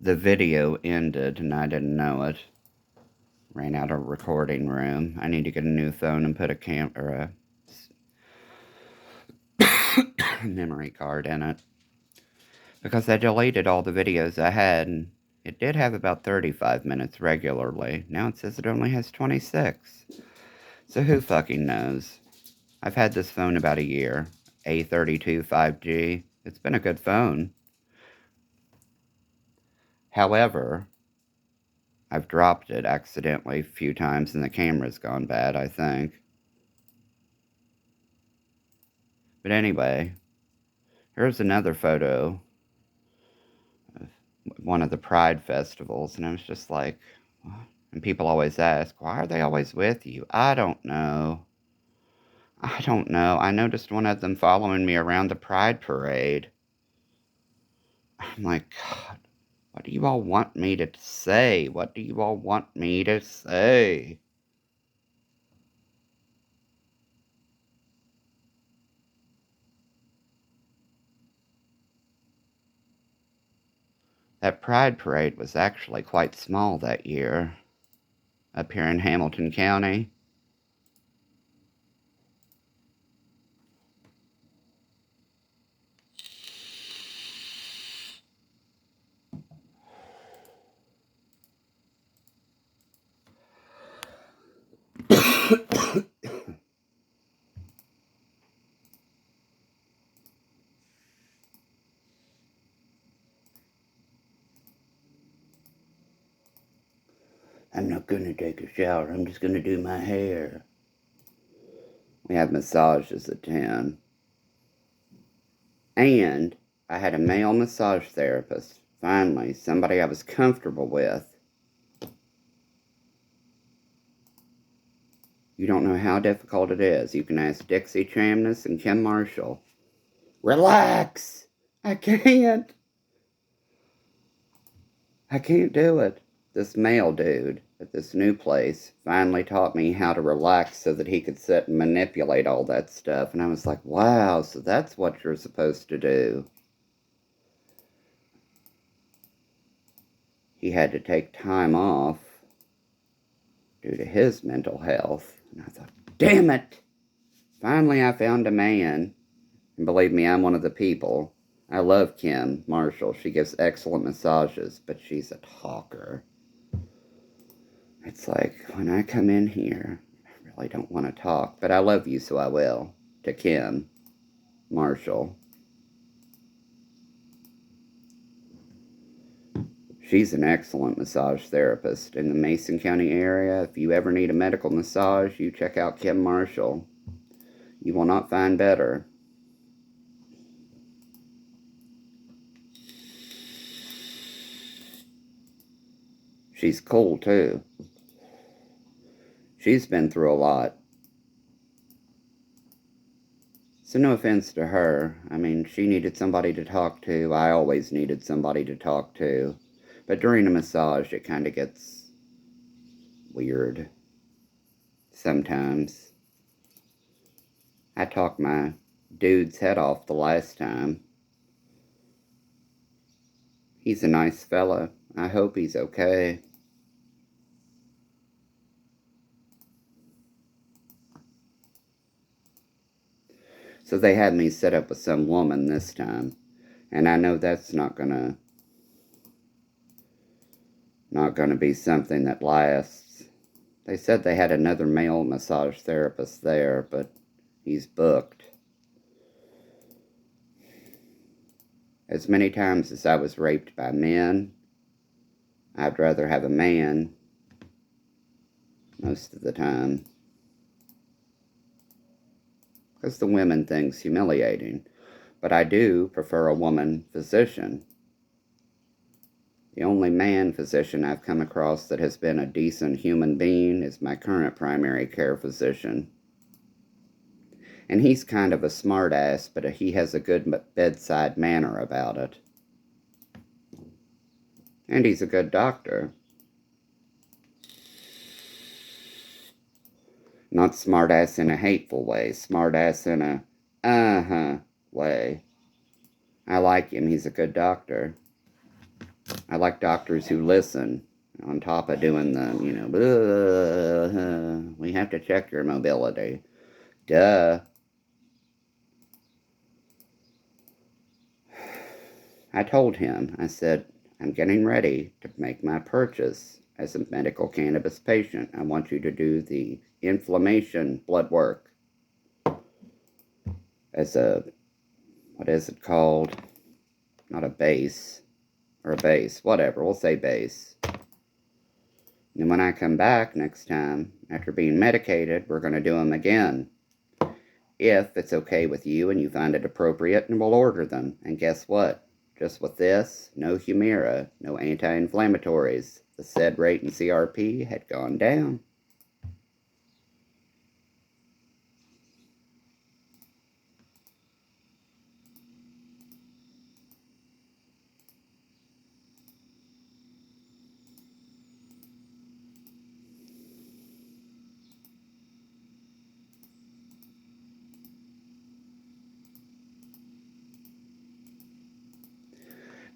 the video ended and I didn't know it. Ran out of recording room. I need to get a new phone and put a memory card in it. Because I deleted all the videos I had, and it did have about 35 minutes regularly. Now it says it only has 26. So who fucking knows? I've had this phone about a year. A32 5G. It's been a good phone. However, I've dropped it accidentally a few times and the camera's gone bad, I think. But anyway, here's another photo of one of the Pride festivals, and I was just like, and people always ask, why are they always with you? I don't know. I noticed one of them following me around the Pride parade. I'm like, God, what do you all want me to say? What do you all want me to say? That Pride parade was actually quite small that year, up here in Hamilton County. I'm not gonna take a shower, I'm just gonna do my hair. We have massages at 10. And I had a male massage therapist. Finally, somebody I was comfortable with. You don't know how difficult it is. You can ask Dixie Chamness and Kim Marshall. Relax! I can't do it. This male dude at this new place finally taught me how to relax so that he could sit and manipulate all that stuff. And I was like, wow, so that's what you're supposed to do. He had to take time off due to his mental health. And I thought, damn it! Finally, I found a man. And believe me, I'm one of the people. I love Kim Marshall. She gives excellent massages, but she's a talker. It's like, when I come in here, I really don't want to talk, but I love you, so I will. To Kim Marshall. She's an excellent massage therapist in the Mason County area. If you ever need a medical massage, you check out Kim Marshall. You will not find better. She's cool, too. She's been through a lot. So no offense to her. I mean, she needed somebody to talk to. I always needed somebody to talk to. But during a massage, it kind of gets weird. Sometimes. I talked my dude's head off the last time. He's a nice fella. I hope he's okay. So they had me set up with some woman this time. And I know that's not gonna be something that lasts. They said they had another male massage therapist there, but he's booked. As many times as I was raped by men, I'd rather have a man most of the time. Because the women thing's humiliating. But I do prefer a woman physician. The only man physician I've come across that has been a decent human being is my current primary care physician. And he's kind of a smartass, but he has a good bedside manner about it. And he's a good doctor. Not smartass in a hateful way, smartass in a way. I like him, he's a good doctor. I like doctors who listen on top of doing the, we have to check your mobility. Duh. I told him, I said, I'm getting ready to make my purchase as a medical cannabis patient. I want you to do the inflammation blood work as a, what is it called? Not a base, or a base, whatever, we'll say base. And when I come back next time, after being medicated, we're going to do them again. If it's okay with you and you find it appropriate, and we'll order them. And guess what? Just with this, no Humira, no anti-inflammatories. The SED rate in CRP had gone down.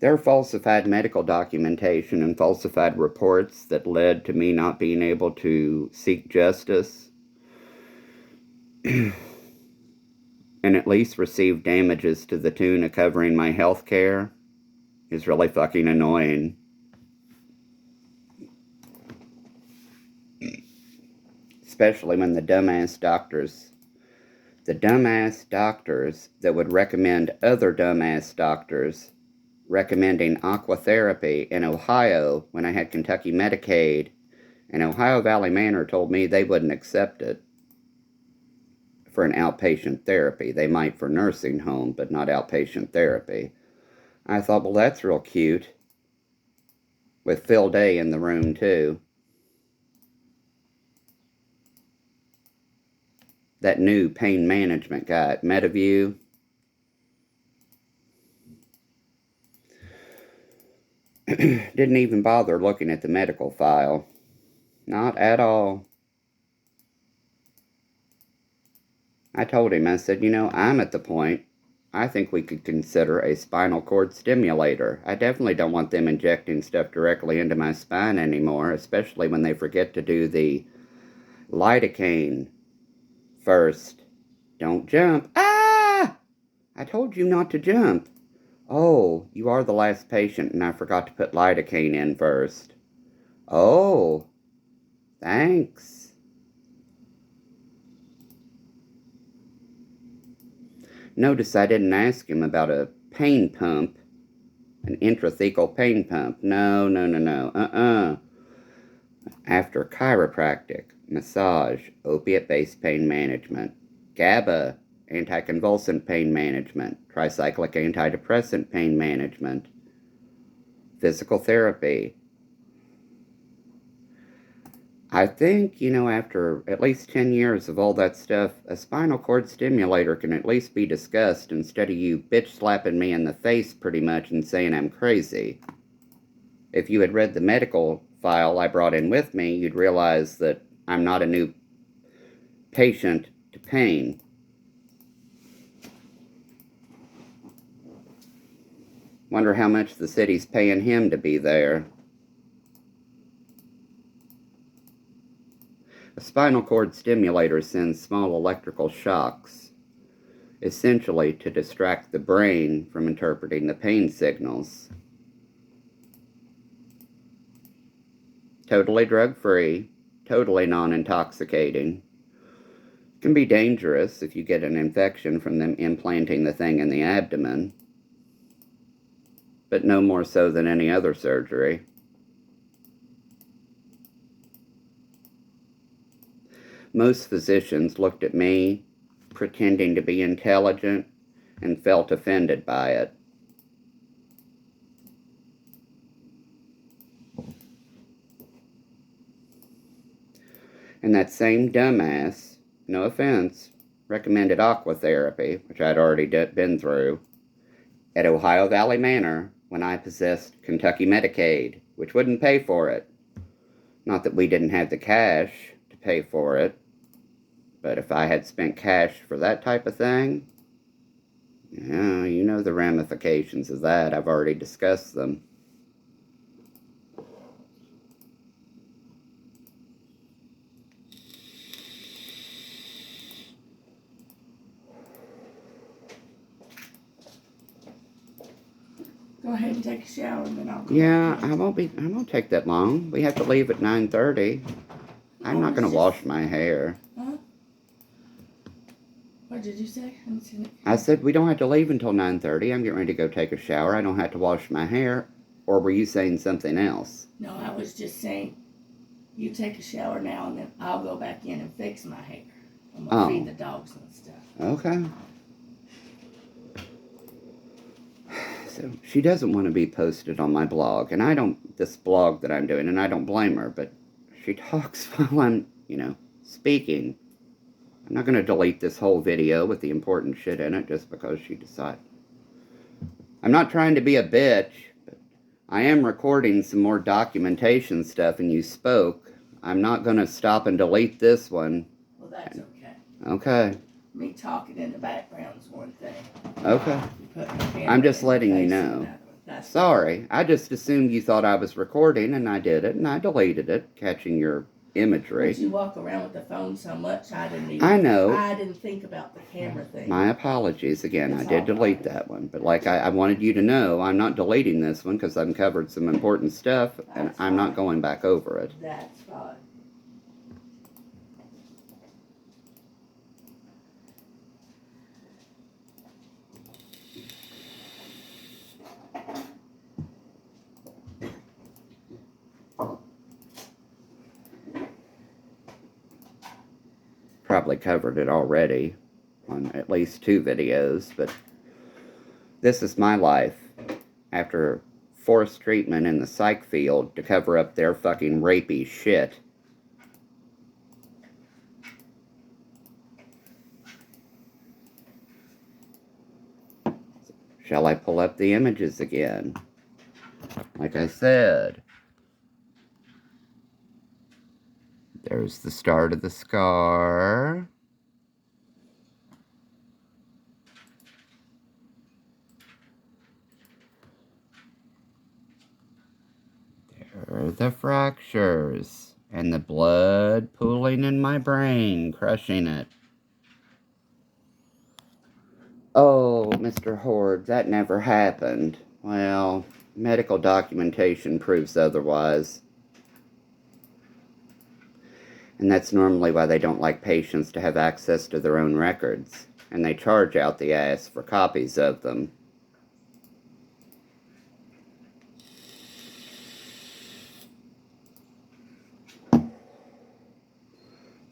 There are falsified medical documentation and falsified reports that led to me not being able to seek justice and at least receive damages to the tune of covering my health care is really fucking annoying. Especially when the dumbass doctors that would recommend other dumbass doctors recommending aquatherapy in Ohio when I had Kentucky Medicaid, and Ohio Valley Manor told me they wouldn't accept it for an outpatient therapy. They might for nursing home, but not outpatient therapy. I thought, well, that's real cute. With Phil Day in the room, too. That new pain management guy at MetaView. Didn't even bother looking at the medical file. Not at all. I told him, I said, I'm at the point, I think we could consider a spinal cord stimulator. I definitely don't want them injecting stuff directly into my spine anymore, especially when they forget to do the lidocaine first. Don't jump. Ah! I told you not to jump. Oh, you are the last patient, and I forgot to put lidocaine in first. Oh, thanks. Notice I didn't ask him about a pain pump, an intrathecal pain pump. No. After chiropractic, massage, opiate-based pain management, GABA, anticonvulsant pain management, tricyclic antidepressant pain management, physical therapy. I think, after at least 10 years of all that stuff, a spinal cord stimulator can at least be discussed instead of you bitch slapping me in the face pretty much and saying I'm crazy. If you had read the medical file I brought in with me, you'd realize that I'm not a new patient to pain. Wonder how much the city's paying him to be there. A spinal cord stimulator sends small electrical shocks, essentially to distract the brain from interpreting the pain signals. Totally drug-free, totally non-intoxicating. Can be dangerous if you get an infection from them implanting the thing in the abdomen, but no more so than any other surgery. Most physicians looked at me, pretending to be intelligent, and felt offended by it. And that same dumbass, no offense, recommended aquatherapy, which I'd already been through, at Ohio Valley Manor when I possessed Kentucky Medicaid, which wouldn't pay for it. Not that we didn't have the cash to pay for it, but if I had spent cash for that type of thing, yeah, you know the ramifications of that. I've already discussed them. Go ahead and take a shower and then I'll go. Yeah, I won't take that long. We have to leave at 9:30. I'm not gonna wash my hair. Huh? What did you say? I said we don't have to leave until 9:30. I'm getting ready to go take a shower. I don't have to wash my hair. Or were you saying something else? No, I was just saying you take a shower now and then I'll go back in and fix my hair. I'm gonna feed the dogs and stuff. Okay. So she doesn't want to be posted on my blog, and this blog that I'm doing, and I don't blame her, but she talks while I'm, speaking. I'm not going to delete this whole video with the important shit in it just because she decided. I'm not trying to be a bitch, but I am recording some more documentation stuff, and you spoke. I'm not going to stop and delete this one. Well, that's okay. Okay. Me talking in the background is one thing. Okay. I'm just letting you know. Sorry. I just assumed you thought I was recording, and I did it, and I deleted it, catching your imagery. But you walk around with the phone so much, I didn't think about the camera thing. My apologies again. I did delete that one. But like I wanted you to know, I'm not deleting this one because I've covered some important stuff, and I'm not going back over it. That's fine. Probably covered it already on at least 2 videos, but this is my life after forced treatment in the psych field to cover up their fucking rapey shit. Shall I pull up the images again? Like I said, there's the start of the scar. There are the fractures and the blood pooling in my brain, crushing it. Oh, Mr. Horde, that never happened. Well, medical documentation proves otherwise. And that's normally why they don't like patients to have access to their own records. And they charge out the ass for copies of them.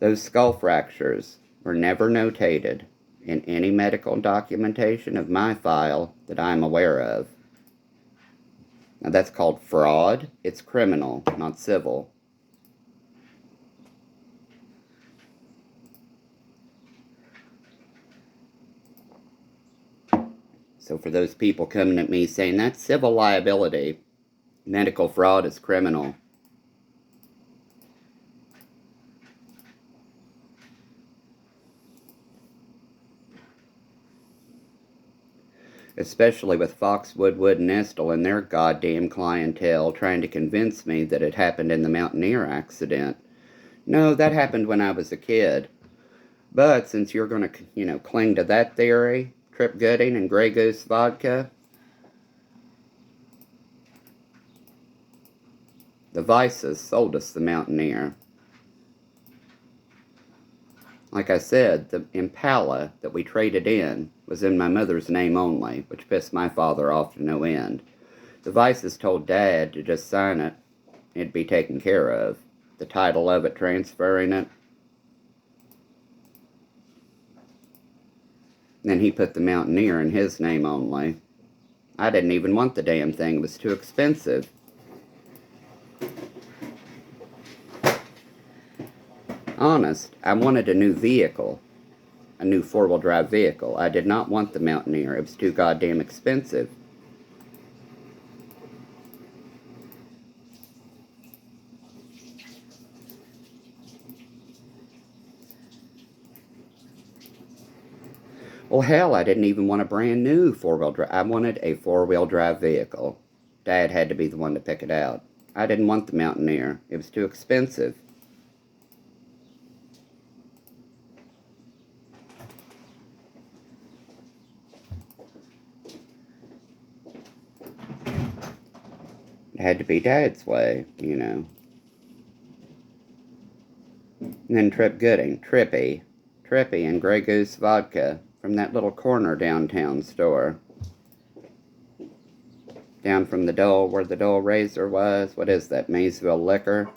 Those skull fractures were never notated in any medical documentation of my file that I'm aware of. Now that's called fraud. It's criminal, not civil. So for those people coming at me saying that's civil liability, medical fraud is criminal. Especially with Foxwood, Wood, and Estill and their goddamn clientele trying to convince me that it happened in the Mountaineer accident. No, that happened when I was a kid. But since you're going to, cling to that theory, Trip Gooding and Grey Goose vodka, the Vices sold us the Mountaineer. Like I said, the Impala that we traded in was in my mother's name only, which pissed my father off to no end. The Vices told Dad to just sign it, it'd be taken care of. The title of it, transferring it. Then he put the Mountaineer in his name only. I didn't even want the damn thing, it was too expensive. Honest, I wanted a new vehicle. A new 4-wheel drive vehicle. I did not want the Mountaineer. It was too goddamn expensive. Well, hell, I didn't even want a brand new 4-wheel drive. I wanted a 4-wheel drive vehicle. Dad had to be the one to pick it out. I didn't want the Mountaineer. It was too expensive. It had to be Dad's way, you know. And then Trippy, and Grey Goose vodka from that little corner downtown store. Down from the Dole, where the Dole Razor was. What is that, Maysville Liquor?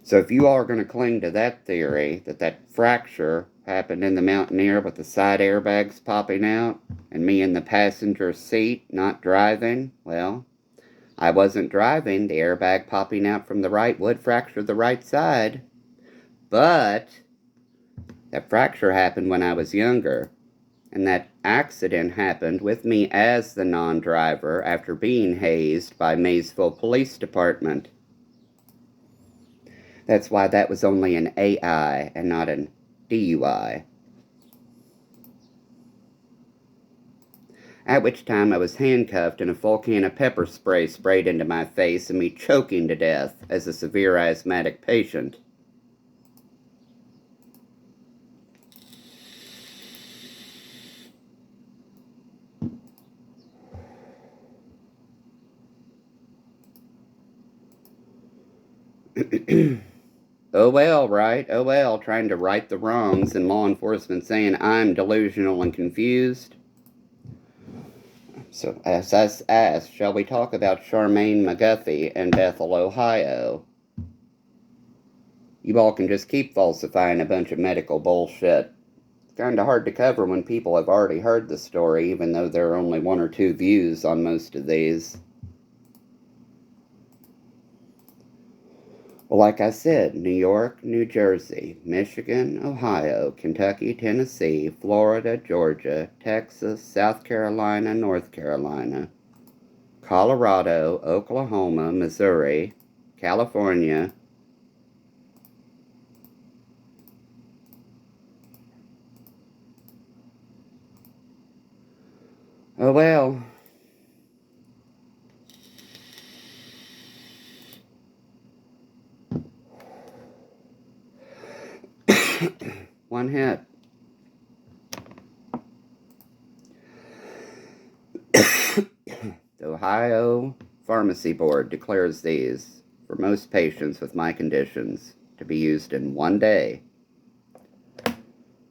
So if you all are going to cling to that theory, that fracture happened in the Mountaineer with the side airbags popping out, and me in the passenger seat not driving, well, I wasn't driving. The airbag popping out from the right would fracture the right side. But that fracture happened when I was younger. And that accident happened with me as the non-driver after being hazed by Maysville Police Department. That's why that was only an AI and not an DUI. At which time I was handcuffed and a full can of pepper spray sprayed into my face and me choking to death as a severe asthmatic patient. Oh well, right? Oh well, trying to right the wrongs and law enforcement saying I'm delusional and confused. So, as asked, shall we talk about Charmaine McGuffey in Bethel, Ohio? You all can just keep falsifying a bunch of medical bullshit. It's kind of hard to cover when people have already heard the story, even though there are only 1 or 2 views on most of these. Well, like I said, New York, New Jersey, Michigan, Ohio, Kentucky, Tennessee, Florida, Georgia, Texas, South Carolina, North Carolina, Colorado, Oklahoma, Missouri, California, oh well. One hit. The Ohio Pharmacy Board declares these, for most patients with my conditions, to be used in 1 day.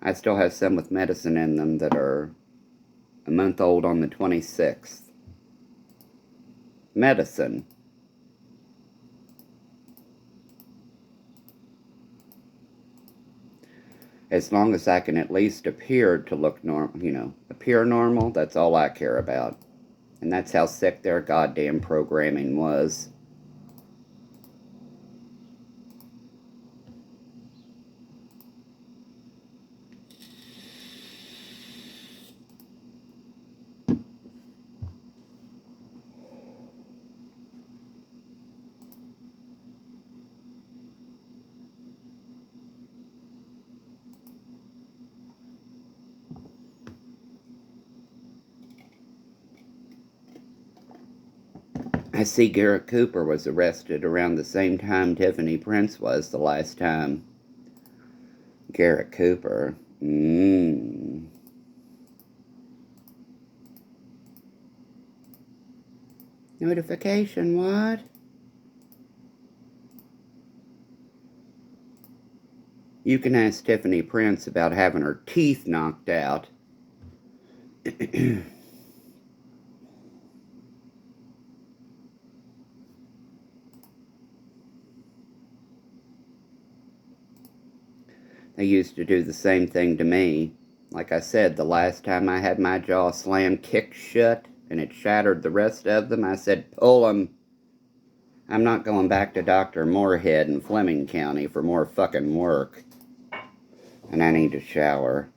I still have some with medicine in them that are a month old on the 26th. Medicine. As long as I can at least appear to look normal, appear normal, that's all I care about. And that's how sick their goddamn programming was. I see Garrett Cooper was arrested around the same time Tiffany Prince was the last time. Garrett Cooper. Notification, what? You can ask Tiffany Prince about having her teeth knocked out. They used to do the same thing to me. Like I said, the last time I had my jaw slammed kicked shut and it shattered the rest of them, I said, pull 'em. I'm not going back to Dr. Moorhead in Fleming County for more fucking work. And I need to shower.